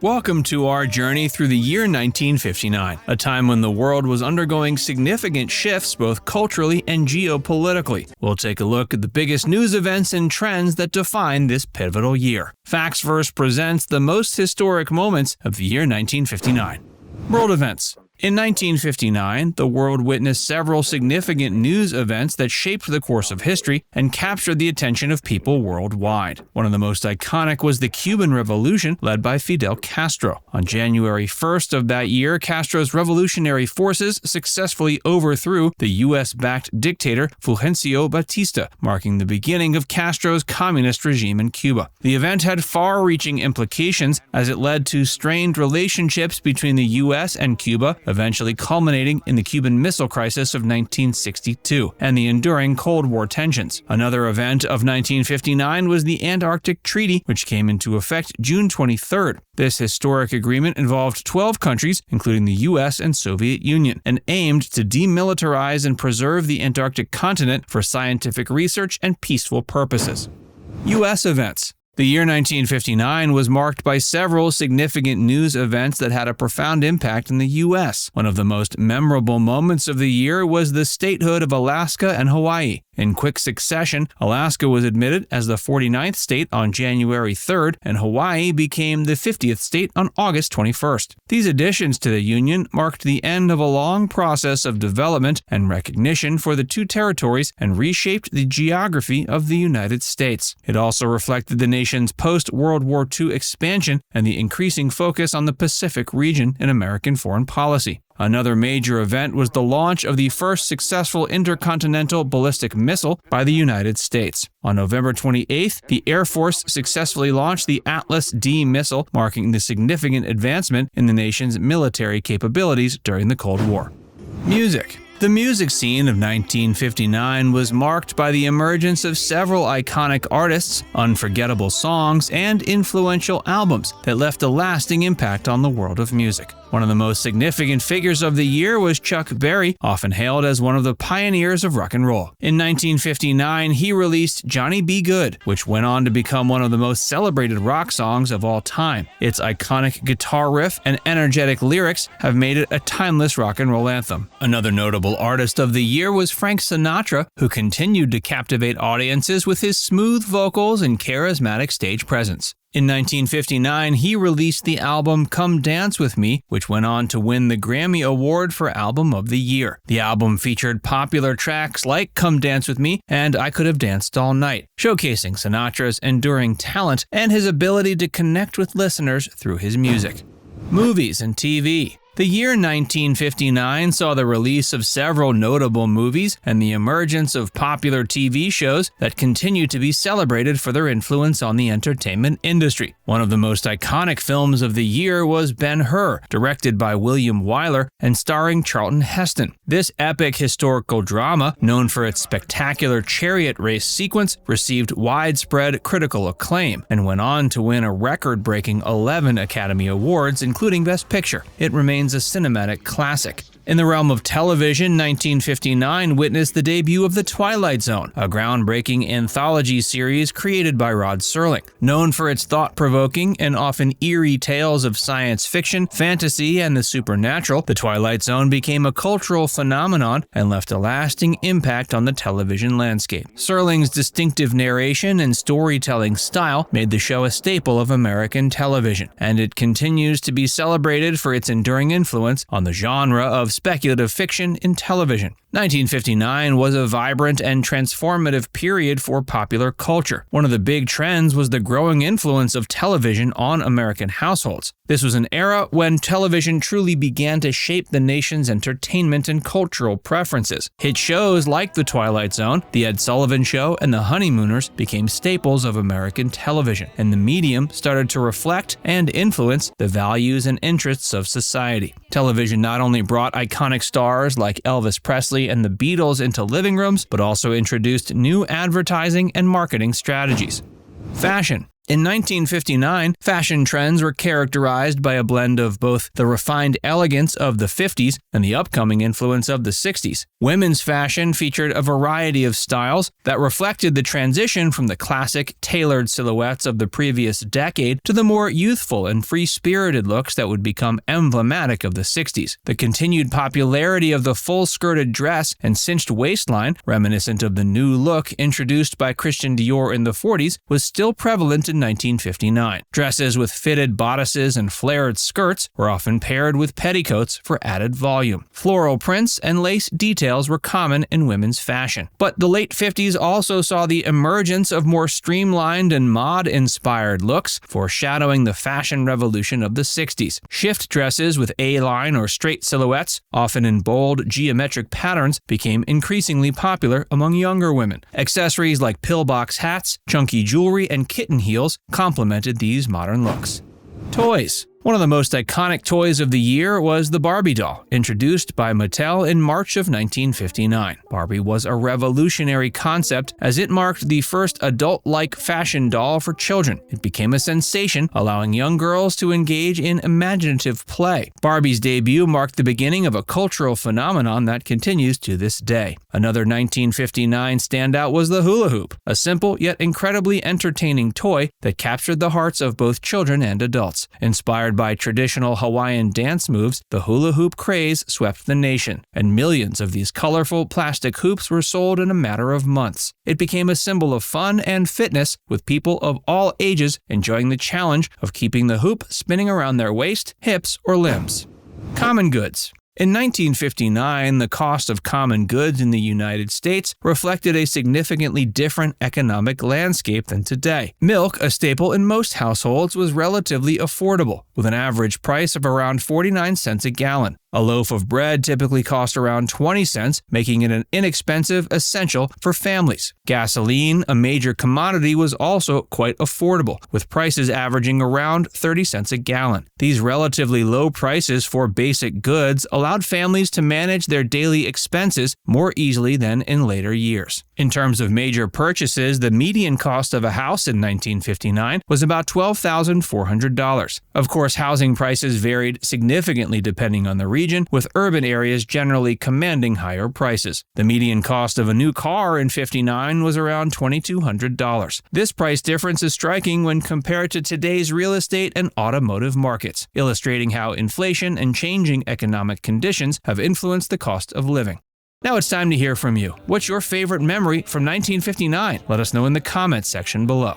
Welcome to our journey through the year 1959, a time when the world was undergoing significant shifts both culturally and geopolitically. We'll take a look at the biggest news events and trends that define this pivotal year. Facts Verse presents the most historic moments of the year 1959. World events. In 1959, the world witnessed several significant news events that shaped the course of history and captured the attention of people worldwide. One of the most iconic was the Cuban Revolution, led by Fidel Castro. On January 1st of that year, Castro's revolutionary forces successfully overthrew the U.S.-backed dictator Fulgencio Batista, marking the beginning of Castro's communist regime in Cuba. The event had far-reaching implications as it led to strained relationships between the U.S. and Cuba, eventually culminating in the Cuban Missile Crisis of 1962 and the enduring Cold War tensions. Another event of 1959 was the Antarctic Treaty, which came into effect June 23rd. This historic agreement involved 12 countries, including the U.S. and Soviet Union, and aimed to demilitarize and preserve the Antarctic continent for scientific research and peaceful purposes. U.S. events. The year 1959 was marked by several significant news events that had a profound impact in the U.S. One of the most memorable moments of the year was the statehood of Alaska and Hawaii. In quick succession, Alaska was admitted as the 49th state on January 3rd, and Hawaii became the 50th state on August 21st. These additions to the Union marked the end of a long process of development and recognition for the two territories and reshaped the geography of the United States. It also reflected the nation's post-World War II expansion and the increasing focus on the Pacific region in American foreign policy. Another major event was the launch of the first successful intercontinental ballistic missile by the United States. On November 28th, the Air Force successfully launched the Atlas D missile, marking the significant advancement in the nation's military capabilities during the Cold War. Music. The music scene of 1959 was marked by the emergence of several iconic artists, unforgettable songs, and influential albums that left a lasting impact on the world of music. One of the most significant figures of the year was Chuck Berry, often hailed as one of the pioneers of rock and roll. In 1959, he released Johnny B. Good, which went on to become one of the most celebrated rock songs of all time. Its iconic guitar riff and energetic lyrics have made it a timeless rock and roll anthem. Another notable artist of the year was Frank Sinatra, who continued to captivate audiences with his smooth vocals and charismatic stage presence. In 1959, he released the album Come Dance With Me, which went on to win the Grammy Award for Album of the Year. The album featured popular tracks like Come Dance With Me and I Could Have Danced All Night, showcasing Sinatra's enduring talent and his ability to connect with listeners through his music. Movies and TV. The year 1959 saw the release of several notable movies and the emergence of popular TV shows that continue to be celebrated for their influence on the entertainment industry. One of the most iconic films of the year was Ben-Hur, directed by William Wyler and starring Charlton Heston. This epic historical drama, known for its spectacular chariot race sequence, received widespread critical acclaim and went on to win a record-breaking 11 Academy Awards, including Best Picture. It remains a cinematic classic. In the realm of television, 1959 witnessed the debut of The Twilight Zone, a groundbreaking anthology series created by Rod Serling. Known for its thought-provoking and often eerie tales of science fiction, fantasy, and the supernatural, The Twilight Zone became a cultural phenomenon and left a lasting impact on the television landscape. Serling's distinctive narration and storytelling style made the show a staple of American television, and it continues to be celebrated for its enduring influence on the genre of speculative fiction in television. 1959 was a vibrant and transformative period for popular culture. One of the big trends was the growing influence of television on American households. This was an era when television truly began to shape the nation's entertainment and cultural preferences. Hit shows like The Twilight Zone, The Ed Sullivan Show, and The Honeymooners became staples of American television, and the medium started to reflect and influence the values and interests of society. Television not only brought iconic stars like Elvis Presley and the Beatles into living rooms, but also introduced new advertising and marketing strategies. Fashion. In 1959, fashion trends were characterized by a blend of both the refined elegance of the 50s and the upcoming influence of the 60s. Women's fashion featured a variety of styles that reflected the transition from the classic, tailored silhouettes of the previous decade to the more youthful and free-spirited looks that would become emblematic of the 60s. The continued popularity of the full-skirted dress and cinched waistline, reminiscent of the new look introduced by Christian Dior in the 40s, was still prevalent in 1959. Dresses with fitted bodices and flared skirts were often paired with petticoats for added volume. Floral prints and lace details were common in women's fashion. But the late 50s also saw the emergence of more streamlined and mod-inspired looks, foreshadowing the fashion revolution of the 60s. Shift dresses with A-line or straight silhouettes, often in bold, geometric patterns, became increasingly popular among younger women. Accessories like pillbox hats, chunky jewelry, and kitten heels complemented these modern looks. Toys. One of the most iconic toys of the year was the Barbie doll, introduced by Mattel in March of 1959. Barbie was a revolutionary concept as it marked the first adult-like fashion doll for children. It became a sensation, allowing young girls to engage in imaginative play. Barbie's debut marked the beginning of a cultural phenomenon that continues to this day. Another 1959 standout was the hula hoop, a simple yet incredibly entertaining toy that captured the hearts of both children and adults. Inspired by traditional Hawaiian dance moves, the hula hoop craze swept the nation, and millions of these colorful plastic hoops were sold in a matter of months. It became a symbol of fun and fitness, with people of all ages enjoying the challenge of keeping the hoop spinning around their waist, hips, or limbs. Common goods. In 1959, the cost of common goods in the United States reflected a significantly different economic landscape than today. Milk, a staple in most households, was relatively affordable, with an average price of around 49 cents a gallon. A loaf of bread typically cost around 20 cents, making it an inexpensive essential for families. Gasoline, a major commodity, was also quite affordable, with prices averaging around 30 cents a gallon. These relatively low prices for basic goods allowed families to manage their daily expenses more easily than in later years. In terms of major purchases, the median cost of a house in 1959 was about $12,400. Of course, housing prices varied significantly depending on the region, with urban areas generally commanding higher prices. The median cost of a new car in '59 was around $2,200. This price difference is striking when compared to today's real estate and automotive markets, illustrating how inflation and changing economic conditions have influenced the cost of living. Now it's time to hear from you. What's your favorite memory from 1959? Let us know in the comments section below.